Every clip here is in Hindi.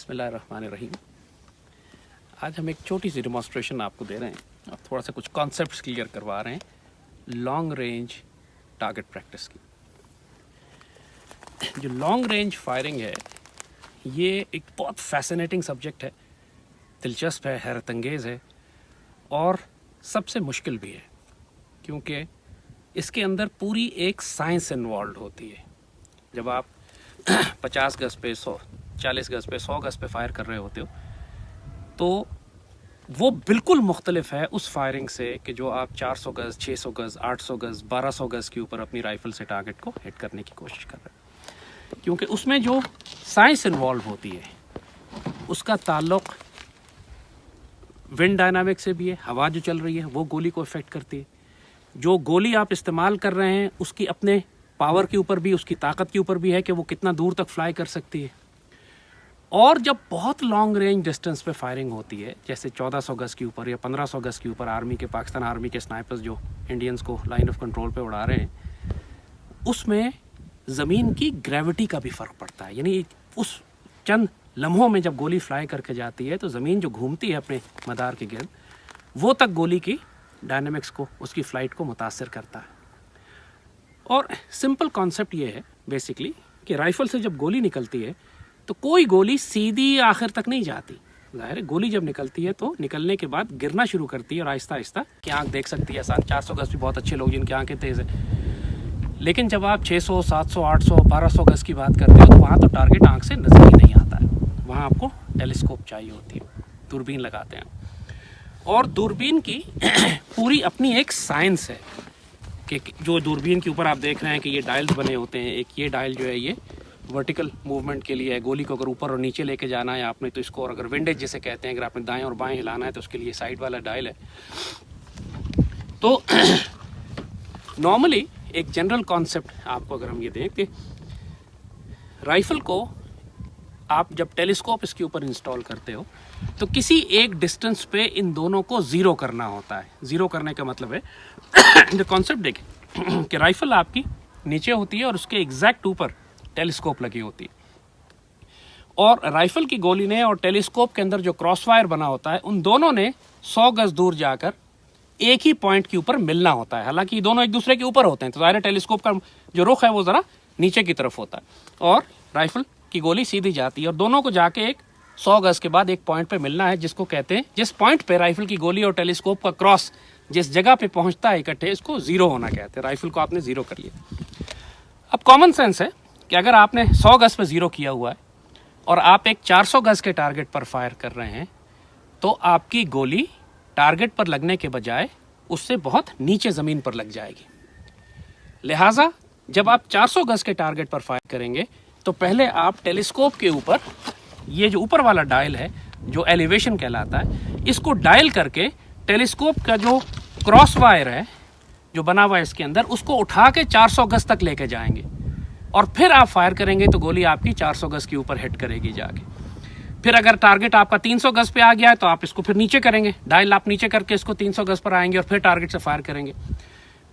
बिस्मिल्लाहिर्रहमानिर्रहीम। आज हम एक छोटी सी डेमोन्स्ट्रेशन आपको दे रहे हैं और थोड़ा सा कुछ कॉन्सेप्ट्स क्लियर करवा रहे हैं लॉन्ग रेंज टारगेट प्रैक्टिस की। जो लॉन्ग रेंज फायरिंग है ये एक बहुत फैसिनेटिंग सब्जेक्ट है, दिलचस्प है, हैरत अंगेज़ है और सबसे मुश्किल भी है, क्योंकि इसके अंदर पूरी एक साइंस इन्वॉल्व होती है। जब आप 50 गज पे 140 गज पे 100 गज पे फायर कर रहे होते हो तो वो बिल्कुल मुख्तलिफ है उस फायरिंग से कि जो आप 400 गज, 600 गज, 800 गज, 1200 गज के ऊपर अपनी राइफल से टारगेट को हिट करने की कोशिश कर रहे हैं, क्योंकि उसमें जो साइंस इन्वॉल्व होती है उसका ताल्लुक विंड डायनामिक से भी है। हवा जो चल रही है वो गोली को इफेक्ट करती है, जो गोली आप इस्तेमाल कर रहे हैं उसकी अपने पावर के ऊपर भी, उसकी ताकत के ऊपर भी है कि वो कितना दूर तक फ्लाई कर सकती है। और जब बहुत लॉन्ग रेंज डिस्टेंस पे फायरिंग होती है, जैसे 1400 गज के ऊपर या 1500 गज के ऊपर आर्मी के, पाकिस्तान आर्मी के स्नाइपर्स जो इंडियंस को लाइन ऑफ कंट्रोल पे उड़ा रहे हैं, उसमें ज़मीन की ग्रेविटी का भी फ़र्क पड़ता है। यानी उस चंद लम्हों में जब गोली फ्लाई करके जाती है तो ज़मीन जो घूमती है अपने मदार के गिर्द, वो तक गोली की डायनेमिक्स को, उसकी फ़्लाइट को मुतासर करता है। और सिंपल कॉन्सेप्ट ये है बेसिकली कि राइफ़ल से जब गोली निकलती है तो कोई गोली सीधी आखिर तक नहीं जाती। ज़ाहिर है गोली जब निकलती है तो निकलने के बाद गिरना शुरू करती है और आहिस्ता आहिस्ता की आँख देख सकती है आसान। 400 गज भी बहुत अच्छे लोग जिनकी आँखें तेज़ है, लेकिन जब आप 600, 700, 800, 1200 गज की बात करते हो तो वहाँ तो टारगेट आँख से नज़र ही नहीं आता है। वहाँ आपको टेलीस्कोप चाहिए होती है, दूरबीन लगाते हैं। और दूरबीन की पूरी अपनी एक साइंस है कि जो दूरबीन के ऊपर आप देख रहे हैं कि ये डायल्स बने होते हैं। एक ये डायल जो है ये वर्टिकल मूवमेंट के लिए है, गोली को अगर ऊपर और नीचे लेके जाना है आपने तो इसको, और अगर विंडेज जिसे कहते हैं, अगर आपने दाएं और बाएं हिलाना है तो उसके लिए साइड वाला डायल है। तो नॉर्मली एक जनरल कॉन्सेप्ट आपको अगर हम ये दें कि राइफल को आप जब टेलीस्कोप इसके ऊपर इंस्टॉल करते हो तो किसी एक डिस्टेंस पे इन दोनों को ज़ीरो करना होता है। ज़ीरो करने का मतलब है जो कॉन्सेप्ट देखें कि राइफल आपकी नीचे होती है और उसके एग्जैक्ट ऊपर टेलीस्कोप लगी होती है, और राइफल की गोली ने और टेलीस्कोप के अंदर जो क्रॉस वायर बना होता है उन दोनों ने 100 गज दूर जाकर एक ही पॉइंट के ऊपर मिलना होता है। हालांकि दोनों एक दूसरे के ऊपर होते हैं तो ज़ाहिर टेलीस्कोप का जो रुख है वो ज़रा नीचे की तरफ होता है और राइफल की गोली सीधी जाती है, और दोनों को जाके एक 100 गज के बाद एक पॉइंट पे मिलना है, जिसको कहते हैं, जिस पॉइंट पे राइफल की गोली और टेलीस्कोप का क्रॉस जिस जगह पे पहुंचता है इकट्ठे, इसको ज़ीरो होना कहते हैं। राइफल को आपने ज़ीरो कर लिया। अब कॉमन सेंस है कि अगर आपने 100 गज पे ज़ीरो किया हुआ है और आप एक 400 गज के टारगेट पर फायर कर रहे हैं तो आपकी गोली टारगेट पर लगने के बजाय उससे बहुत नीचे ज़मीन पर लग जाएगी। लिहाजा जब आप 400 गज के टारगेट पर फायर करेंगे तो पहले आप टेलीस्कोप के ऊपर ये जो ऊपर वाला डायल है जो एलिवेशन कहलाता है, इसको डायल करके टेलीस्कोप का जो क्रॉस वायर है जो बना हुआ है इसके अंदर, उसको उठा के 400 गज तक लेके जाएंगे और फिर आप फायर करेंगे तो गोली आपकी 400 गज के ऊपर हिट करेगी जाके। फिर अगर टारगेट आपका 300 गज पे आ गया है तो आप इसको फिर नीचे करेंगे, डायल आप नीचे करके इसको 300 गज पर आएंगे और फिर टारगेट से फायर करेंगे।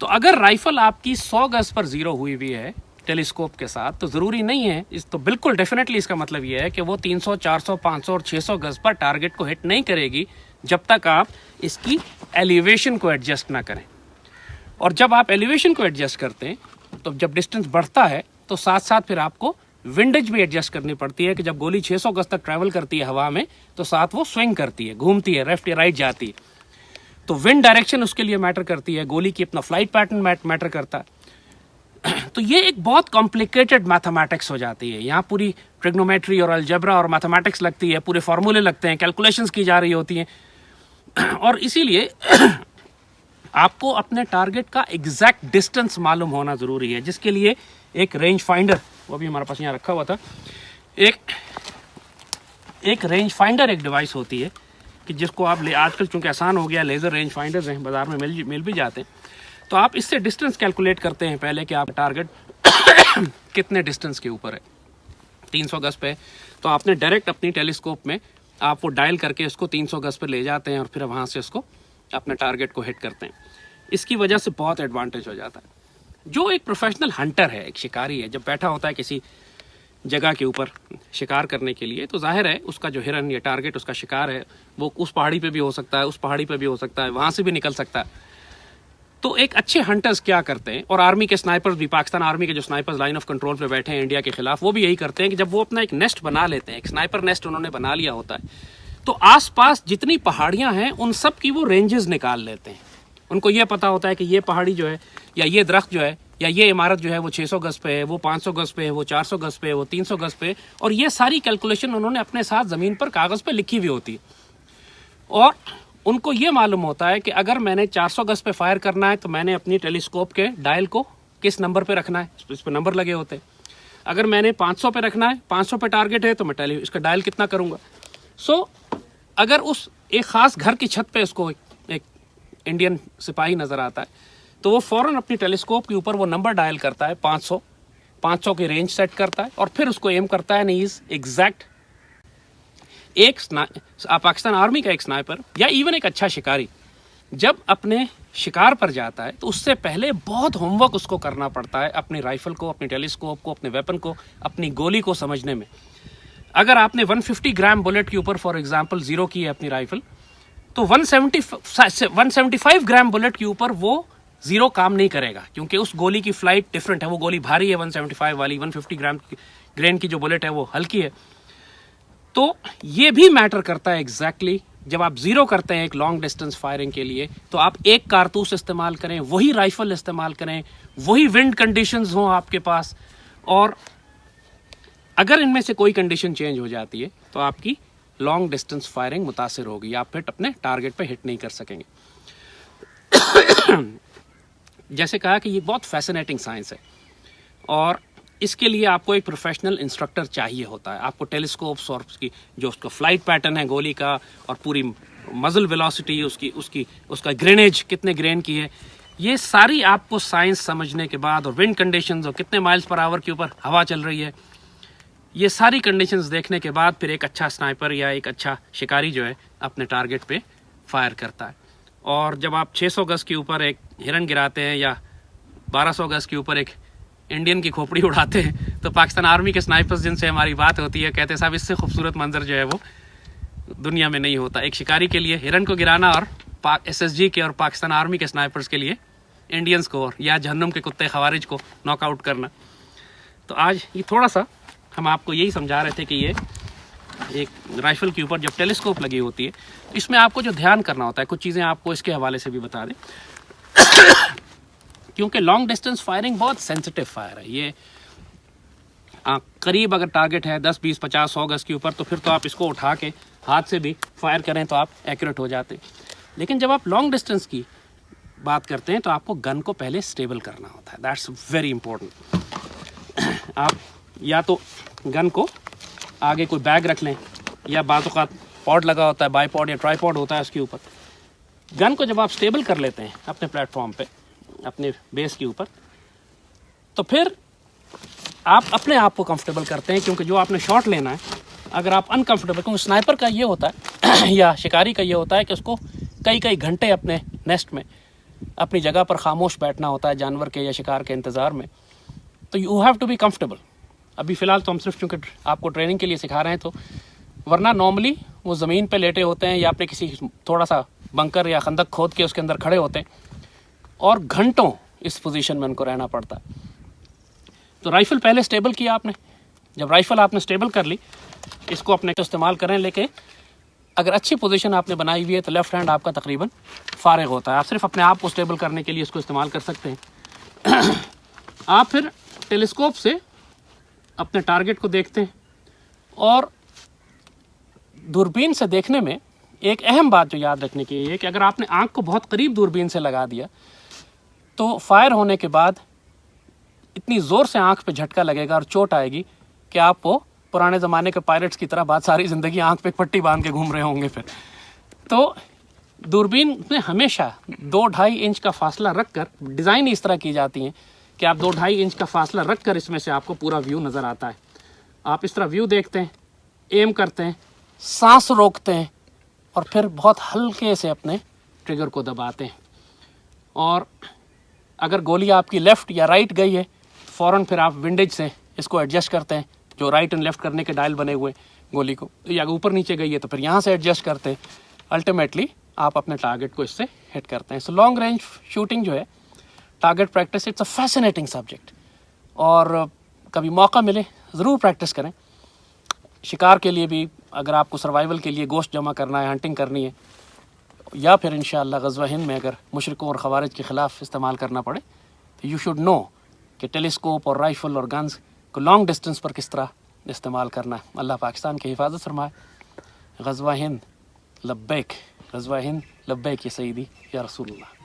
तो अगर राइफल आपकी 100 गज पर ज़ीरो हुई हुई है टेलीस्कोप के साथ तो ज़रूरी नहीं है, इस तो बिल्कुल डेफिनेटली इसका मतलब ये है कि वो 300, 400, 500 और 600 गज पर टारगेट को हिट नहीं करेगी जब तक आप इसकी एलिवेशन को एडजस्ट ना करें। और जब आप एलिवेशन को एडजस्ट करते हैं तो जब डिस्टेंस बढ़ता है तो साथ साथ फिर आपको विंडेज भी एडजस्ट करनी पड़ती है कि जब गोली 600 गज तक ट्रैवल करती है हवा में तो साथ वो स्विंग करती है, घूमती है, लेफ्ट या राइट जाती है। तो विंड डायरेक्शन उसके लिए मैटर करती है, गोली की अपना फ्लाइट पैटर्न मैटर करता है। तो ये एक बहुत कॉम्प्लिकेटेड मैथमेटिक्स हो जाती है। यहाँ पूरी ट्रिग्नोमेट्री और अलजेब्रा और मैथमेटिक्स लगती है, पूरे फार्मूले लगते हैं, कैलकुलेशंस की जा रही होती हैं और इसीलिए आपको अपने टारगेट का एग्जैक्ट डिस्टेंस मालूम होना ज़रूरी है, जिसके लिए एक रेंज फाइंडर, वो भी हमारे पास यहाँ रखा हुआ था, एक रेंज फाइंडर एक डिवाइस होती है कि जिसको आप आजकल चूँकि आसान हो गया, लेज़र रेंज फाइंडर्स हैं, बाज़ार में मिल भी जाते हैं। तो आप इससे डिस्टेंस कैलकुलेट करते हैं पहले कि आप टारगेट कितने डिस्टेंस के ऊपर है। 300 गज पे तो आपने डायरेक्ट अपनी टेलीस्कोप में आप वो डायल करके इसको 300 गज पे ले जाते हैं और फिर वहाँ से उसको अपने टारगेट को हिट करते हैं। इसकी वजह से बहुत एडवांटेज हो जाता है। जो एक प्रोफेशनल हंटर है, एक शिकारी है, जब बैठा होता है किसी जगह के ऊपर शिकार करने के लिए, तो जाहिर है उसका जो हिरन या टारगेट उसका शिकार है वो उस पहाड़ी पे भी हो सकता है, उस पहाड़ी पे भी हो सकता है, वहाँ से भी निकल सकता है। तो एक अच्छे हंटर्स क्या करते हैं, और आर्मी के स्नाइपर्स भी, पाकिस्तान आर्मी के जो स्नाइपर्स लाइन ऑफ कंट्रोल पे बैठे हैं इंडिया के खिलाफ, वो भी यही करते हैं कि जब वो अपना एक नेस्ट बना लेते हैं, एक स्नाइपर नेस्ट उन्होंने बना लिया होता है, तो आसपास जितनी पहाड़ियाँ हैं उन सब की वो रेंजेस निकाल लेते हैं। उनको ये पता होता है कि ये पहाड़ी जो है या ये दरख्त जो है या ये इमारत जो है वो 600 गज पे है, वो 500 गज पे है, वो 400 गज पे है, वो 300 गज पे है, और ये सारी कैलकुलेशन उन्होंने अपने साथ ज़मीन पर कागज़ पे लिखी हुई होती है। और उनको ये मालूम होता है कि अगर मैंने 400 गज पे फायर करना है तो मैंने अपनी टेलीस्कोप के डायल को किस नंबर पे रखना है, इस पर नंबर लगे होते हैं। अगर मैंने 500 पे रखना है, 500 पे टारगेट है, तो मैं इसका डायल कितना करूँगा। सो अगर उस एक ख़ास घर की छत पे उसको एक इंडियन सिपाही नज़र आता है, तो वो फ़ौरन अपनी टेलीस्कोप के ऊपर वो नंबर डायल करता है 500 की रेंज सेट करता है और फिर उसको एम करता है। नहीं इज़ एग्जैक्ट एक पाकिस्तान आर्मी का एक स्नाइपर या इवन एक अच्छा शिकारी जब अपने शिकार पर जाता है तो उससे पहले बहुत होमवर्क उसको करना पड़ता है अपनी राइफ़ल को, अपनी टेलीस्कोप को, अपने वेपन को, अपनी गोली को समझने में। अगर आपने 150 ग्राम बुलेट के ऊपर फॉर एग्जांपल ज़ीरो की है अपनी राइफ़ल, तो 175 ग्राम बुलेट के ऊपर वो ज़ीरो काम नहीं करेगा, क्योंकि उस गोली की फ्लाइट डिफरेंट है। वो गोली भारी है 175 वाली, 150 ग्राम की जो बुलेट है वो हल्की है। तो ये भी मैटर करता है एग्जैक्टली जब आप ज़ीरो करते हैं एक लॉन्ग डिस्टेंस फायरिंग के लिए, तो आप एक कारतूस इस्तेमाल करें, वही राइफ़ल इस्तेमाल करें, वही विंड कंडीशंस हों आपके पास, और अगर इनमें से कोई कंडीशन चेंज हो जाती है तो आपकी लॉन्ग डिस्टेंस फायरिंग मुतासिर होगी, आप फिर अपने टारगेट पे हिट नहीं कर सकेंगे। जैसे कहा कि ये बहुत फैसिनेटिंग साइंस है और इसके लिए आपको एक प्रोफेशनल इंस्ट्रक्टर चाहिए होता है। आपको टेलीस्कोप्स और उसकी जो उसका फ्लाइट पैटर्न है गोली का और पूरी मजल वेलोसिटी उसका ग्रेनेज कितने ग्रेन की है, ये सारी आपको साइंस समझने के बाद, और विंड कंडीशंस और कितने माइल्स पर आवर के ऊपर हवा चल रही है, ये सारी कंडीशंस देखने के बाद फिर एक अच्छा स्नाइपर या एक अच्छा शिकारी जो है अपने टारगेट पे फायर करता है। और जब आप 600 गज के ऊपर एक हिरन गिराते हैं या 1200 गज के ऊपर एक इंडियन की खोपड़ी उड़ाते हैं, तो पाकिस्तान आर्मी के स्नाइपर्स जिनसे हमारी बात होती है कहते हैं साहब इससे खूबसूरत मंजर जो है वो दुनिया में नहीं होता। एक शिकारी के लिए हिरन को गिराना और SSG के और पाकिस्तान आर्मी के स्नाइपर्स के लिए इंडियंस को और या जहन्नुम के कुत्ते खवारिज को नॉकआउट करना। तो आज ये थोड़ा सा हम आपको यही समझा रहे थे कि ये एक राइफ़ल के ऊपर जब टेलीस्कोप लगी होती है, इसमें आपको जो ध्यान करना होता है, कुछ चीज़ें आपको इसके हवाले से भी बता दें। क्योंकि लॉन्ग डिस्टेंस फायरिंग बहुत सेंसिटिव फायर है, ये करीब अगर टारगेट है 10, 20, 50, 100 गज के ऊपर तो फिर तो आप इसको उठा के हाथ से भी फायर करें तो आप एक्यूरेट हो जाते हैं। लेकिन जब आप लॉन्ग डिस्टेंस की बात करते हैं तो आपको गन को पहले स्टेबल करना होता है, दैट्स वेरी इंपॉर्टेंट। आप या तो गन को आगे कोई बैग रख लें या बाज़-औक़ात पॉड लगा होता है, बाईपॉड या ट्राईपॉड होता है उसके ऊपर। गन को जब आप स्टेबल कर लेते हैं अपने प्लेटफॉर्म पे, अपने बेस के ऊपर, तो फिर आप अपने आप को कंफर्टेबल करते हैं, क्योंकि जो आपने शॉट लेना है अगर आप अनकंफर्टेबल, क्योंकि स्नाइपर का ये होता है या शिकारी का ये होता है कि उसको कई घंटे अपने नेस्ट में अपनी जगह पर खामोश बैठना होता है जानवर के या शिकार के इंतज़ार में, तो you have to be comfortable. अभी फ़िलहाल तो हम सिर्फ चूँकि आपको ट्रेनिंग के लिए सिखा रहे हैं, तो वरना नॉर्मली वो ज़मीन पे लेटे होते हैं या अपने किसी थोड़ा सा बंकर या खंदक खोद के उसके अंदर खड़े होते हैं और घंटों इस पोजीशन में उनको रहना पड़ता है। तो राइफ़ल पहले स्टेबल किया आपने, जब राइफ़ल आपने स्टेबल कर ली, इसको अपने इस्तेमाल करें, लेकिन अगर अच्छी पोजीशन आपने बनाई हुई है तो लेफ़्ट हैंड आपका तकरीबन फारिग होता है, आप सिर्फ अपने आप को स्टेबल करने के लिए इसको इस्तेमाल कर सकते हैं। आप फिर टेलीस्कोप से अपने टारगेट को देखते हैं, और दूरबीन से देखने में एक अहम बात जो याद रखने की है कि अगर आपने आँख को बहुत करीब दूरबीन से लगा दिया तो फायर होने के बाद इतनी ज़ोर से आँख पे झटका लगेगा और चोट आएगी कि आप वो पुराने ज़माने के पायलट्स की तरह बात सारी ज़िंदगी आँख पे पट्टी बांध के घूम रहे होंगे फिर। तो दूरबीन में हमेशा 2-2.5 इंच का फासला रख कर डिज़ाइन इस तरह की जाती हैं कि आप 2-2.5 इंच का फासला रख कर इसमें से आपको पूरा व्यू नज़र आता है। आप इस तरह व्यू देखते हैं, एम करते हैं, सांस रोकते हैं और फिर बहुत हल्के से अपने ट्रिगर को दबाते हैं, और अगर गोली आपकी लेफ़्ट या राइट गई है फ़ौरन फिर आप विंडेज से इसको एडजस्ट करते हैं जो राइट एंड लेफ्ट करने के डायल बने हुए गोली को, या ऊपर नीचे गई है तो फिर यहाँ से एडजस्ट करते हैं, अल्टीमेटली आप अपने टारगेट को इससे हिट करते हैं। सो लॉन्ग रेंज शूटिंग जो है, target practice, it's a fascinating subject, और कभी मौका मिले ज़रूर प्रैक्टिस करें। शिकार के लिए भी, अगर आपको सर्वाइवल के लिए गोश्त जमा करना है, हंटिंग करनी है, या फिर इंशाअल्लाह ग़ज़वा हिंद में अगर मुशरिकों और ख़वारिज के ख़िलाफ़ इस्तेमाल करना पड़े, तो यू शुड नो कि टेलीस्कोप और राइफ़ल और गन्स को लॉन्ग डिस्टेंस पर किस तरह इस्तेमाल करना है। अल्लाह पाकिस्तान की हिफाजत फरमाए। ग़ज़वा हिंद लब्बैक, ग़ज़वा हिंद लब्बैक या सईदी या रसूलुल्लाह।